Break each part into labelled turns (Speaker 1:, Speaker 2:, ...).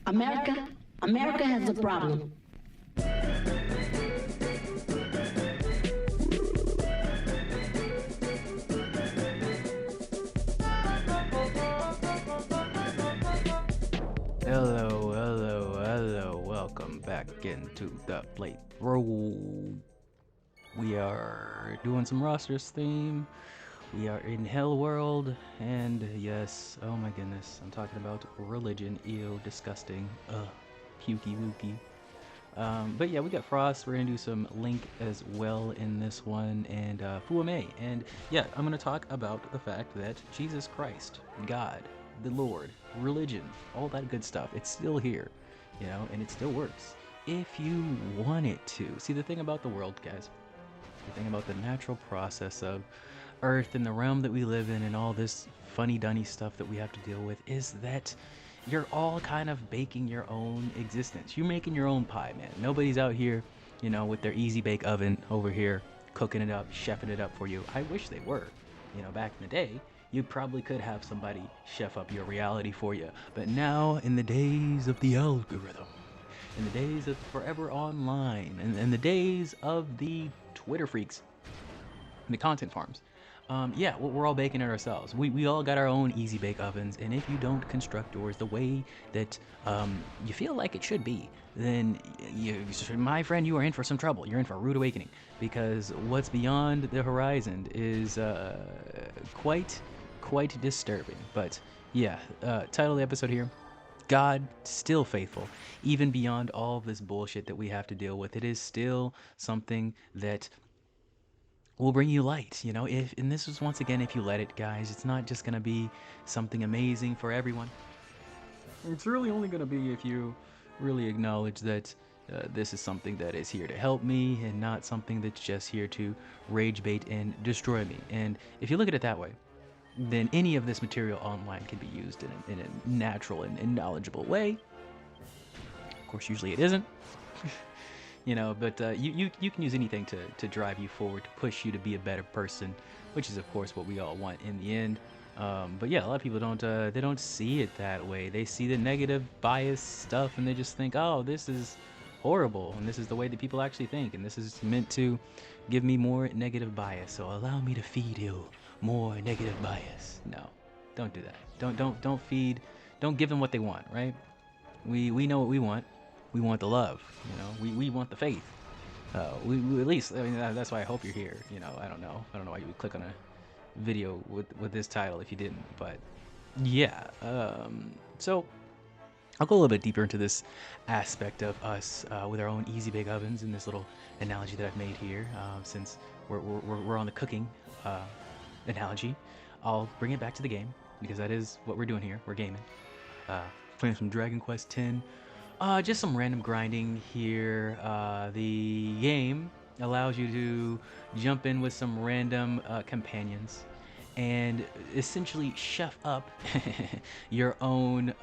Speaker 1: America has a problem.
Speaker 2: Hello, hello, hello. Welcome back into the playthrough. We are doing some rosters theme. We are in Hell World, and yes, oh my goodness, I'm talking about religion. Ew, disgusting. Ugh, pukey wookie. But yeah, we got Frost. We're gonna do some Link as well in this one, and Fuame. And yeah, I'm gonna talk about the fact that Jesus Christ, God, the Lord, religion, all that good stuff, it's still here, and it still works if you want it to. See, the thing about the world, guys, the thing about the natural process of Earth and the realm that we live in and all this funny dunny stuff that we have to deal with is that you're all kind of baking your own existence. You're making your own pie, man. Nobody's out here, with their easy bake oven over here cooking it up, chefing it up for you. I wish they were. Back in the day, you probably could have somebody chef up your reality for you. But now, in the days of the algorithm, in the days of forever online, and the days of the Twitter freaks, and the content farms, yeah, we're all baking it ourselves. We all got our own easy bake ovens, and if you don't construct yours the way that you feel like it should be, then my friend, you are in for some trouble. You're in for a rude awakening, because what's beyond the horizon is quite disturbing. But yeah, title of the episode here: God still faithful, even beyond all of this bullshit that we have to deal with. It is still something that will bring you light, if and this is once again, if you let it, guys. It's not just gonna be something amazing for everyone. It's really only gonna be if you really acknowledge that this is something that is here to help me and not something that's just here to rage bait and destroy me. And if you look at it that way, then any of this material online can be used in a natural and knowledgeable way. Of course, usually it isn't. But you can use anything to drive you forward, to push you to be a better person, which is of course what we all want in the end. But yeah, a lot of people don't see it that way. They see the negative bias stuff and they just think, oh, this is horrible, and this is the way that people actually think, and this is meant to give me more negative bias, so allow me to feed you more negative bias. No, don't do that. Don't give them what they want, right? We know what we want. We want the love, we want the faith. We at least, I mean, that's why I hope you're here. I don't know why you would click on a video with this title if you didn't. But yeah, so I'll go a little bit deeper into this aspect of us with our own easy bake ovens and this little analogy that I've made here. Since we're on the cooking analogy, I'll bring it back to the game, because that is what we're doing here. We're gaming, playing some Dragon Quest X. Just some random grinding here. The game allows you to jump in with some random companions and essentially chef up your own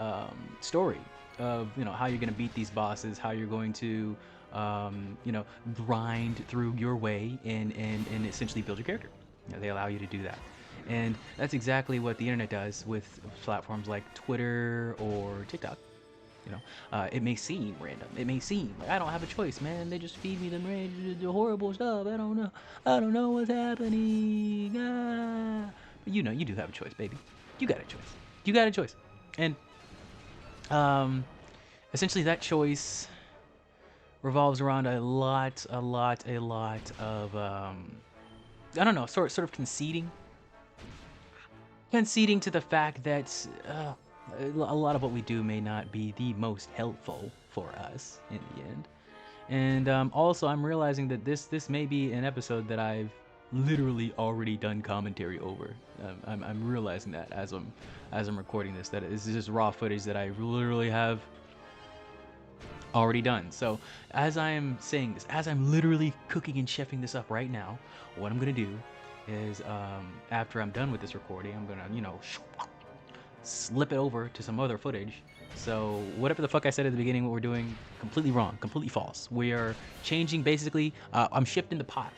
Speaker 2: story of how you're going to beat these bosses, how you're going to grind through your way and essentially build your character. They allow you to do that. And that's exactly what the internet does with platforms like Twitter or TikTok. It may seem random. It may seem like I don't have a choice, man. They just feed me the horrible stuff. I don't know what's happening. But you do have a choice, baby. You got a choice. You got a choice. And essentially that choice revolves around a lot of I don't know, sort of conceding to the fact that a lot of what we do may not be the most helpful for us in the end. And also, I'm realizing that this may be an episode that I've literally already done commentary over. I'm realizing that as I'm recording this, that it's just raw footage that I literally have already done. So as I am saying this, as I'm literally cooking and chefing this up right now, what I'm gonna do is after I'm done with this recording, I'm gonna slip it over to some other footage. So whatever the fuck I said at the beginning, what we're doing, completely wrong, completely false. We are changing, basically, I'm shifting the pot,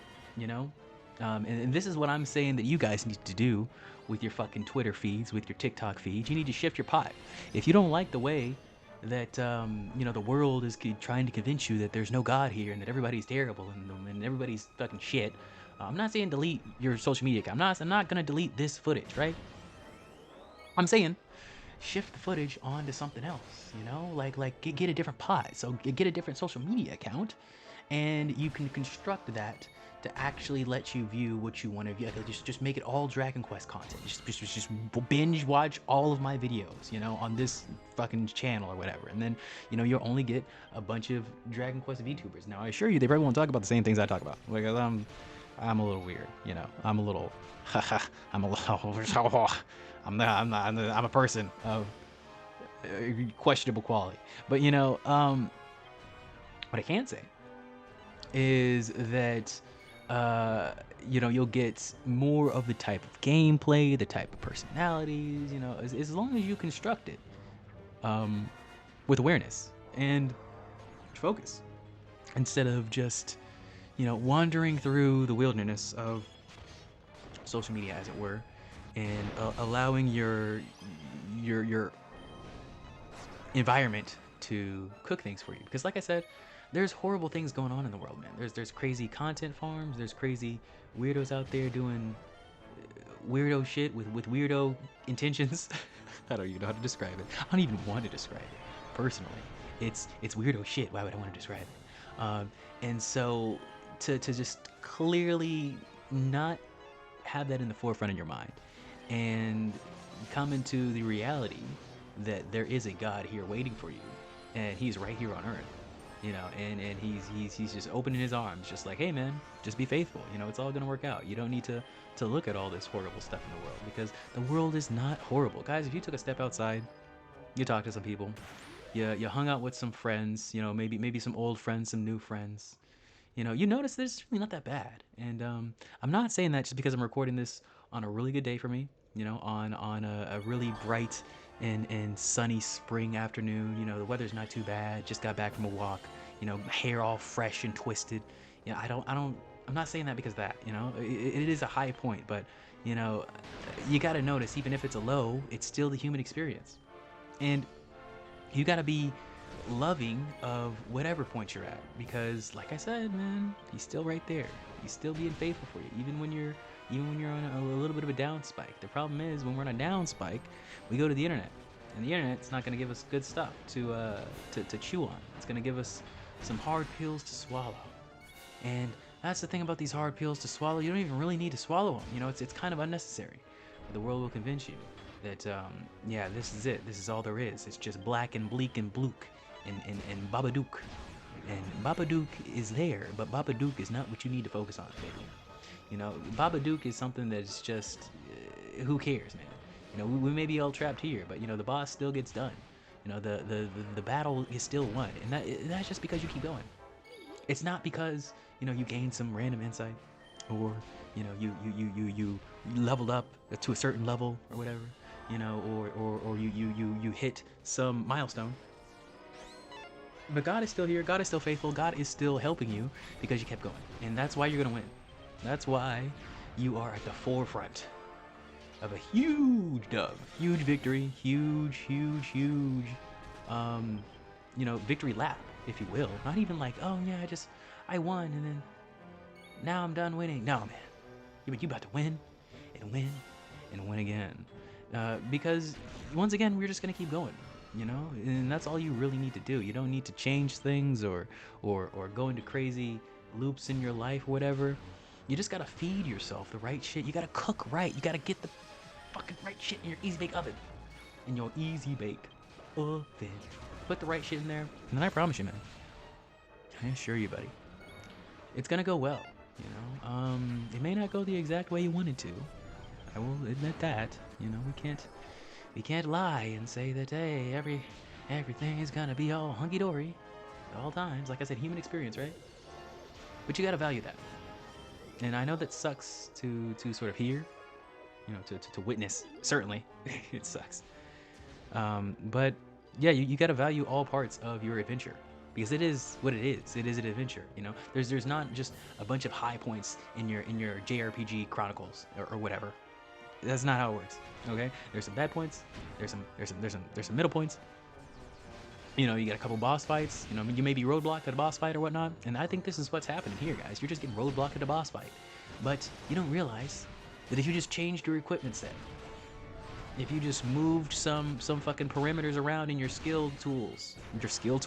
Speaker 2: and this is what I'm saying that you guys need to do with your fucking Twitter feeds, with your TikTok feeds. You need to shift your pot. If you don't like the way that you know, the world is trying to convince you that there's no God here and that everybody's terrible and everybody's fucking shit. I'm not saying delete your social media account. I'm not gonna delete this footage, right? I'm saying shift the footage onto something else, you know, like get a different pod. So get a different social media account, and you can construct that to actually let you view what you want to view. Like, just make it all Dragon Quest content. Just binge watch all of my videos, you know, on this fucking channel or whatever, and then, you know, you'll only get a bunch of Dragon Quest VTubers. Now I assure you, they probably won't talk about the same things I talk about, because I'm a little weird, you know. I'm a little, I'm a little, I'm a person of questionable quality. But you know, what I can say is that you know, you'll get more of the type of gameplay, the type of personalities, you know, as long as you construct it with awareness and focus, instead of just, you know, wandering through the wilderness of social media, as it were, and allowing your environment to cook things for you. Because like I said, there's horrible things going on in the world, man. There's crazy content farms, there's crazy weirdos out there doing weirdo shit with weirdo intentions. I don't even know how to describe it. I don't even want to describe it personally. It's weirdo shit. Why would I want to describe it? And so to just clearly not have that in the forefront of your mind and come into the reality that there is a God here waiting for you, and he's right here on earth, you know, and he's just opening his arms, just like, hey man, just be faithful, you know, it's all gonna work out. You don't need to look at all this horrible stuff in the world, because the world is not horrible. Guys, if you took a step outside, you talked to some people, you hung out with some friends, you know, maybe some old friends, some new friends, you know, you notice that it's really not that bad. And I'm not saying that just because I'm recording this on a really good day for me, you know, on a really bright and sunny spring afternoon. You know, the weather's not too bad. Just got back from a walk. You know, hair all fresh and twisted. You know, I'm not saying that because of that. You know, it is a high point, but you know, you got to notice, even if it's a low, it's still the human experience, and you got to be loving of whatever point you're at, because like I said, man, he's still right there. He's still being faithful for you, even when you're on a little bit of a down spike. The problem is, when we're on a down spike, we go to the internet, and the internet's not going to give us good stuff to chew on. It's going to give us some hard pills to swallow, and that's the thing about these hard pills to swallow. You don't even really need to swallow them. You know, it's kind of unnecessary. But the world will convince you that yeah, this is it. This is all there is. It's just black and bleak and blook and Babadook. And Babadook is there, but Babadook is not what you need to focus on, baby. You know, Babadook is something that's just, who cares, man? You know, we may be all trapped here, but you know, the boss still gets done. You know, the battle is still won, and that's just because you keep going. It's not because, you know, you gain some random insight, or you know, you leveled up to a certain level or whatever, you know, or you hit some milestone. But God is still here. God is still faithful. God is still helping you because you kept going. And that's why you're going to win. That's why you are at the forefront of a huge dub, huge victory, huge, you know, victory lap, if you will. Not even like, oh yeah, I won and then now I'm done winning. No, man. You about to win and win and win again. Because once again, we're just going to keep going. You know, and that's all you really need to do. You don't need to change things or go into crazy loops in your life or whatever. You just gotta feed yourself the right shit. You gotta cook right. You gotta get the fucking right shit in your easy bake oven. In your easy bake oven. Put the right shit in there, and then I promise you, man, I assure you, buddy, it's gonna go well. You know, it may not go the exact way you wanted to. I will admit that. You know, we can't lie and say that, hey, everything is gonna be all hunky-dory at all times. Like I said, human experience, right? But you gotta value that. And I know that sucks to sort of hear, you know, to witness. Certainly, it sucks. But yeah, you gotta value all parts of your adventure, because it is what it is. It is an adventure. You know, there's not just a bunch of high points in your JRPG Chronicles or whatever. That's not how it works. Okay, there's some bad points. There's some middle points, You know, you get a couple boss fights. You know, you may be roadblocked at a boss fight or whatnot. And I think this is what's happening here, guys. You're just getting roadblocked at a boss fight, but you don't realize that if you just changed your equipment set, if you just moved some fucking perimeters around in your skill tools, your skill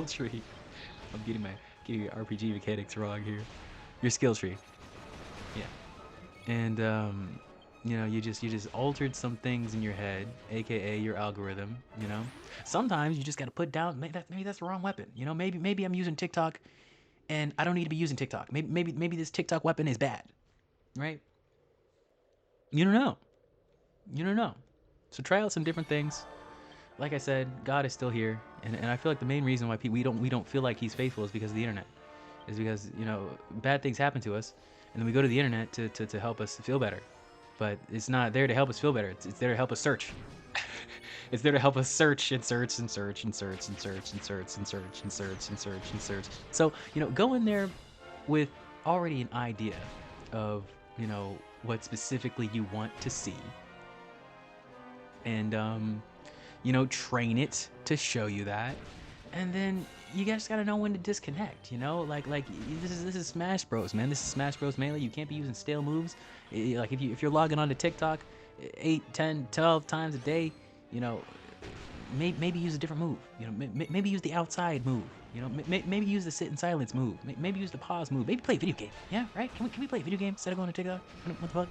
Speaker 2: tree. I'm getting your RPG mechanics wrong here. Your skill tree, yeah. And you know, you just altered some things in your head, aka your algorithm. You know, sometimes you just gotta put down. Maybe that's the wrong weapon. You know, maybe I'm using TikTok, and I don't need to be using TikTok. Maybe this TikTok weapon is bad, right? You don't know. You don't know. So try out some different things. Like I said, God is still here, and I feel like the main reason why we don't feel like He's faithful is because of the internet. Is because, you know, bad things happen to us, and then we go to the internet to help us feel better. But it's not there to help us feel better. It's there to help us search. It's there to help us search and search and search and search and search and search and search and search and search and search. So, you know, go in there with already an idea of, you know, what specifically you want to see, and you know, train it to show you that, and then you guys gotta know when to disconnect. You know, like this is Smash Bros, man. This is Smash Bros Melee. You can't be using stale moves. Like if you're logging onto TikTok 8, 10, 12 times a day, you know, maybe use a different move. You know, maybe use the outside move. You know, maybe use the sit in silence move. Maybe use the pause move. Maybe play a video game. Yeah, right? Can we play a video game instead of going to TikTok? What the fuck?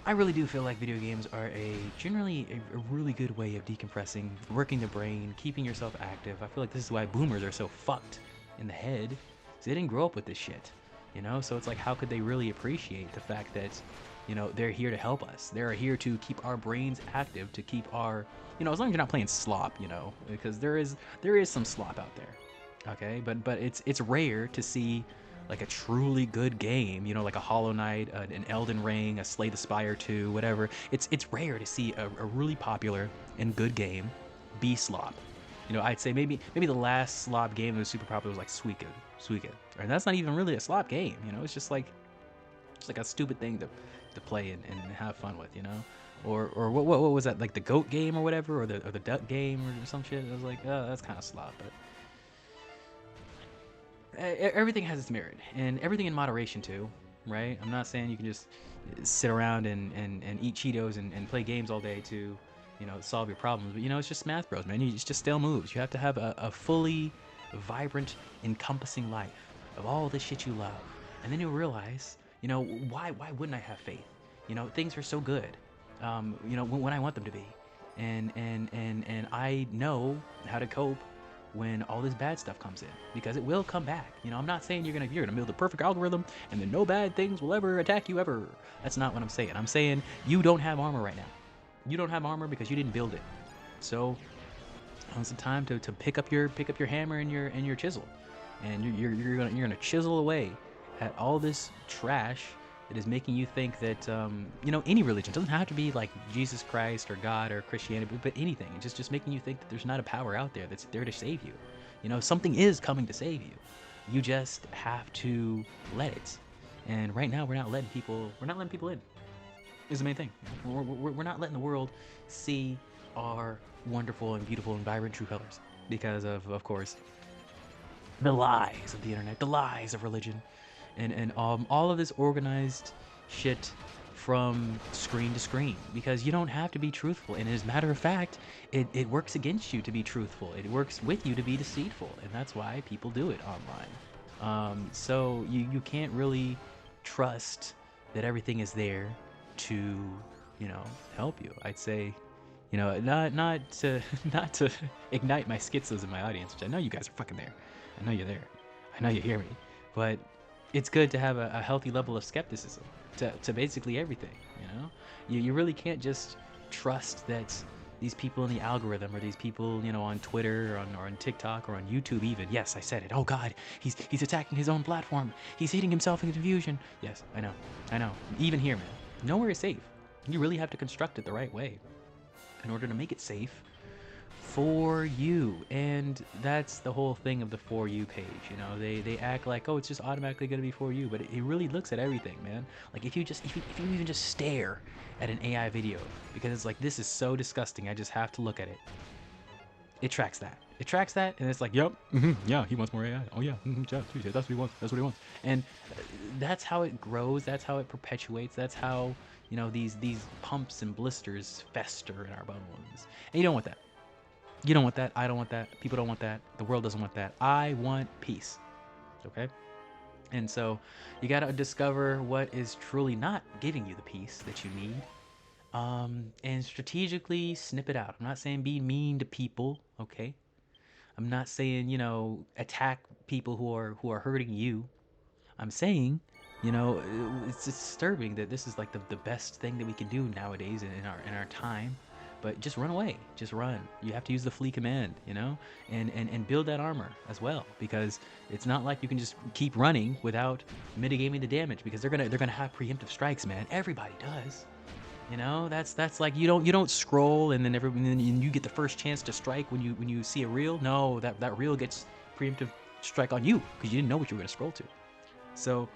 Speaker 2: I really do feel like video games are generally a really good way of decompressing, working the brain, keeping yourself active. I feel like this is why boomers are so fucked in the head, because they didn't grow up with this shit, you know? So it's like, how could they really appreciate the fact that, you know, they're here to help us. They're here to keep our brains active, to keep our, you know, as long as you're not playing slop, you know, because there is some slop out there, okay? But it's rare to see like a truly good game, you know, like a Hollow Knight, an Elden Ring, a Slay the Spire 2, whatever. It's rare to see a really popular and good game be slop. You know, I'd say maybe the last slop game that was super popular was like Suika. And that's not even really a slop game, you know, it's just like a stupid thing to play and have fun with, you know? Or what was that, like the goat game or whatever, or the duck game or some shit. I was like, oh, that's kind of slop, but everything has its merit, and everything in moderation too, right? I'm not saying you can just sit around and eat Cheetos and play games all day to, you know, solve your problems. But, you know, it's just Smash Bros, man. It's just stale moves. You have to have a fully vibrant, encompassing life of all the shit you love. And then you'll realize, you know, why wouldn't I have faith? You know, things are so good, you know, when I want them to be. And I know how to cope when all this bad stuff comes in, because it will come back. You know, I'm not saying you're gonna build the perfect algorithm and then no bad things will ever attack you ever. That's not what I'm saying. I'm saying you don't have armor right now. You don't have armor because you didn't build it. So it's the time to pick up your hammer and your chisel, and you're gonna chisel away at all this trash that is making you think that, you know, any religion doesn't have to be like Jesus Christ or God or Christianity, but anything. It's just making you think that there's not a power out there that's there to save you. You know, something is coming to save you. You just have to let it. And right now, we're not letting people in. Is the main thing. We're not letting the world see our wonderful and beautiful and vibrant true colors because of course, the lies of the internet, the lies of religion, and all of this organized shit from screen to screen, because you don't have to be truthful. And as a matter of fact, it works against you to be truthful. It works with you to be deceitful, and that's why people do it online. So you can't really trust that everything is there to, you know, help you. I'd say, you know, not to ignite my schizos in my audience, which I know you guys are fucking there. I know you're there. I know you hear me. But it's good to have a healthy level of skepticism to basically everything, you know? You really can't just trust that these people in the algorithm, or these people, you know, on Twitter or on TikTok or on YouTube even. Yes, I said it. Oh God, he's attacking his own platform. He's hitting himself in confusion. Yes, I know. Even here, man. Nowhere is safe. You really have to construct it the right way in order to make it safe for you. And that's the whole thing of the For You page. You know, they act like, oh, it's just automatically going to be for you, but it really looks at everything, man. Like if you even just stare at an AI video because it's like, this is so disgusting, I just have to look at it, it tracks that. It tracks that, and it's like, yep, yeah, he wants more AI. Oh yeah, yeah, that's what he wants. That's what he wants. And that's how it grows. That's how it perpetuates. That's how, you know, these pumps and blisters fester in our bones. And you don't want that. You don't want that. I don't want that. People don't want that. The world doesn't want that. I want peace. Okay. And so you got to discover what is truly not giving you the peace that you need, and strategically snip it out. I'm not saying be mean to people, okay? I'm not saying, you know, attack people who are hurting you. I'm saying, you know, it's disturbing that this is like the best thing that we can do nowadays in our time. But just run away. Just run. You have to use the flee command, you know, and build that armor as well, because it's not like you can just keep running without mitigating the damage, because they're gonna have preemptive strikes, man. Everybody does. You know, that's like you don't scroll and then you get the first chance to strike when you see a reel. No, that reel gets preemptive strike on you because you didn't know what you were gonna scroll to. So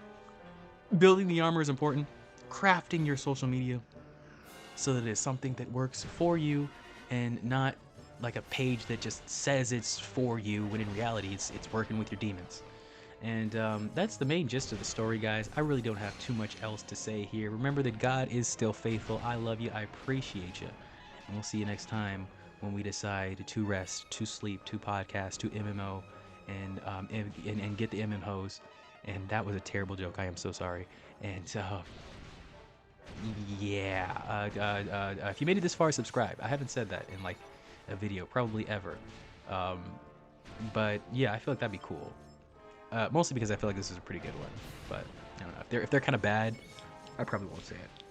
Speaker 2: building the armor is important. Crafting your social media so that it's something that works for you and not like a page that just says it's for you when in reality it's working with your demons. And that's the main gist of the story, guys. I really don't have too much else to say here. Remember that God is still faithful. I love you. I appreciate you. And we'll see you next time when we decide to rest, to sleep, to podcast, to MMO, and get the MMOs. And that was a terrible joke. I am so sorry. And yeah, if you made it this far, subscribe. I haven't said that in like a video, probably ever. But yeah, I feel like that'd be cool. Mostly because I feel like this is a pretty good one, but I don't know, if they're kind of bad, I probably won't say it.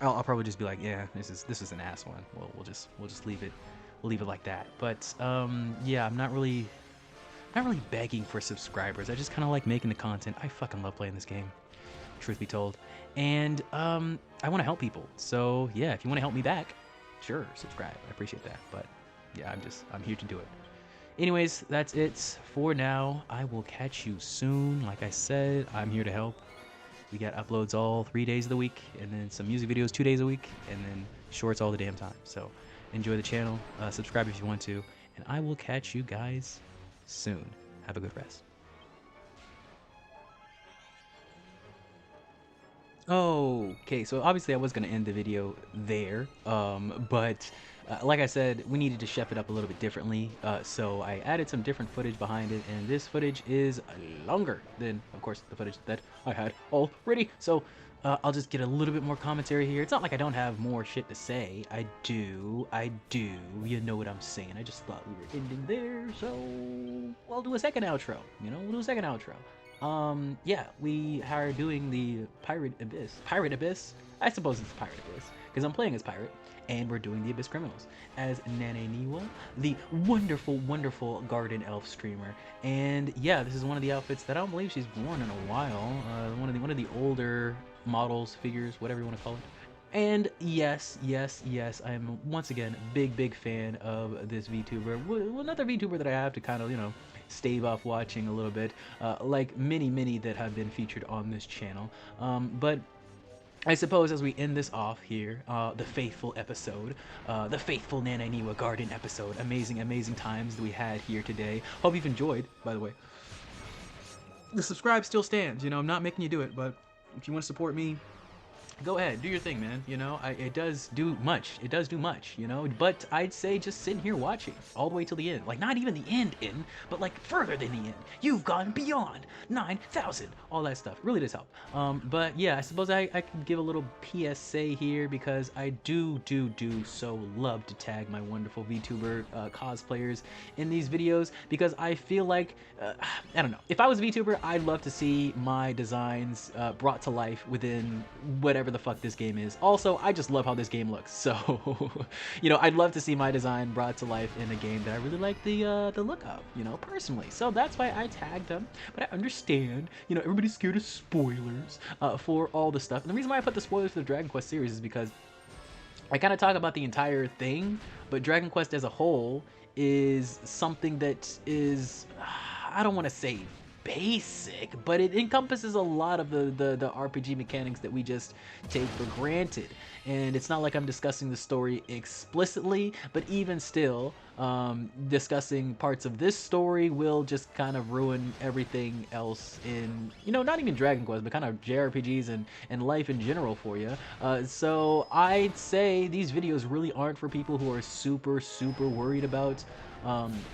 Speaker 2: I'll probably just be like, yeah, this is an ass one. We'll just leave it like that. But yeah, I'm not really begging for subscribers. I just kind of like making the content. I fucking love playing this game, truth be told, and I want to help people. So yeah, if you want to help me back, sure, subscribe. I appreciate that. But yeah, I'm here to do it. Anyways, that's it for now. I will catch you soon. Like I said, I'm here to help. We got uploads all 3 days of the week, and then some music videos 2 days a week, and then shorts all the damn time. So enjoy the channel, subscribe if you want to, and I will catch you guys soon. Have a good rest. Okay, so obviously I was going to end the video there, but like I said, we needed to chef it up a little bit differently, so I added some different footage behind it, and this footage is longer than, of course, the footage that I had already, so I'll just get a little bit more commentary here. It's not like I don't have more shit to say. I do, you know what I'm saying. I just thought we were ending there, so I'll do a second outro, you know, we'll do a second outro. Yeah, we are doing the Pirate Abyss. Pirate Abyss? I suppose it's Pirate Abyss, because I'm playing as Pirate, and we're doing the Abyss Criminals as Niwa, the wonderful, wonderful Garden Elf streamer. And yeah, this is one of the outfits that I don't believe she's worn in a while. One of the older models, figures, whatever you want to call it. And yes, I am once again a big fan of this VTuber. Well, another VTuber that I have to kind of, you know, stave off watching a little bit, like many that have been featured on this channel. But I suppose as we end this off here, the faithful episode, the faithful Niwa Garden episode, amazing times that we had here today. Hope you've enjoyed, by the way. The subscribe still stands, you know, I'm not making you do it, but if you want to support me, go ahead, do your thing, man. You know, it does do much. It does do much, you know. But I'd say just sitting here watching all the way till the end. Like, not even the end, but like further than the end. You've gone beyond 9,000. All that stuff. It really does help. But yeah, I suppose I can give a little PSA here, because I do so love to tag my wonderful VTuber cosplayers in these videos, because I feel like, I don't know. If I was a VTuber, I'd love to see my designs brought to life within whatever the fuck this game is. Also, I just love how this game looks, so you know, I'd love to see my design brought to life in a game that I really like the look of, you know, personally. So that's why I tagged them. But I understand, you know, everybody's scared of spoilers for all the stuff. And the reason why I put the spoilers for the Dragon Quest series is because I kind of talk about the entire thing, but Dragon Quest as a whole is something that is, I don't want to say basic, but it encompasses a lot of the RPG mechanics that we just take for granted. And it's not like I'm discussing the story explicitly, but even still, discussing parts of this story will just kind of ruin everything else in, not even Dragon Quest, but kind of JRPGs and life in general for you. So I'd say these videos really aren't for people who are super, super worried about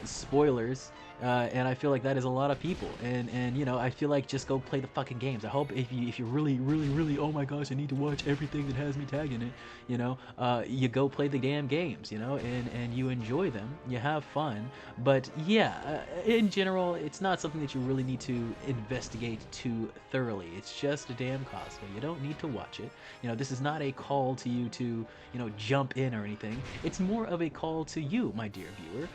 Speaker 2: spoilers. And I feel like that is a lot of people, and I feel like just go play the fucking games. I hope if you really really really, oh my gosh, I need to watch everything that has me tagging it, you go play the damn games, and you enjoy them, you have fun. But yeah, in general, it's not something that you really need to investigate too thoroughly. It's just a damn cosplay. You don't need to watch it. This is not a call to you to jump in or anything. It's more of a call to you, my dear viewer,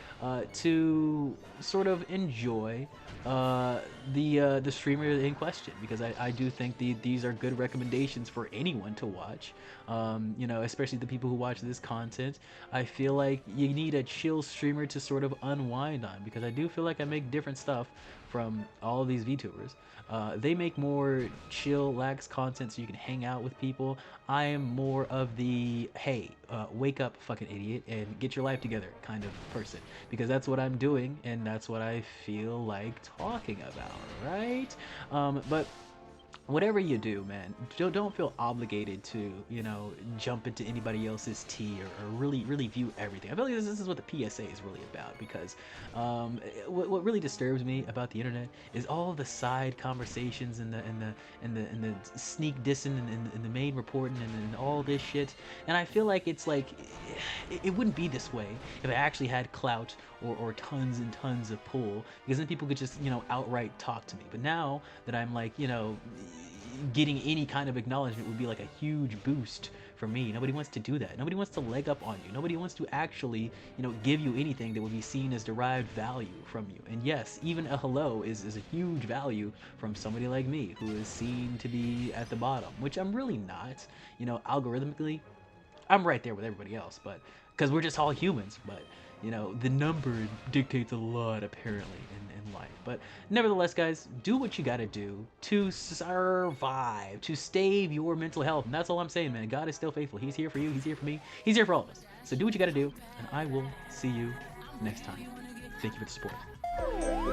Speaker 2: to sort of enjoy the streamer in question, because I do think these are good recommendations for anyone to watch, especially the people who watch this content. I feel like you need a chill streamer to sort of unwind on, because I do feel like I make different stuff from all of these VTubers. They make more chill, lax content so you can hang out with people. I am more of the, hey, wake up, fucking idiot, and get your life together kind of person, because that's what I'm doing, and that's what I feel like talking about, right? But whatever you do, man, don't feel obligated to, jump into anybody else's tea, or really, really view everything. I feel like this is what the PSA is really about, because what really disturbs me about the internet is all the side conversations and the sneak dissing and the main reporting and all this shit. And I feel like it's like it wouldn't be this way if I actually had clout or tons and tons of pull, because then people could just outright talk to me. But now that I'm like getting any kind of acknowledgement would be like a huge boost for me. Nobody wants to do that. Nobody wants to leg up on you. Nobody wants to actually, give you anything that would be seen as derived value from you. And yes, even a hello is a huge value from somebody like me, who is seen to be at the bottom, which I'm really not. Algorithmically, I'm right there with everybody else, but because we're just all humans. But the number dictates a lot, apparently, in life. But nevertheless, guys, do what you gotta do to survive, to stave your mental health. And that's all I'm saying, man. God is still faithful. He's here for you. He's here for me. He's here for all of us. So do what you gotta do, and I will see you next time. Thank you for the support.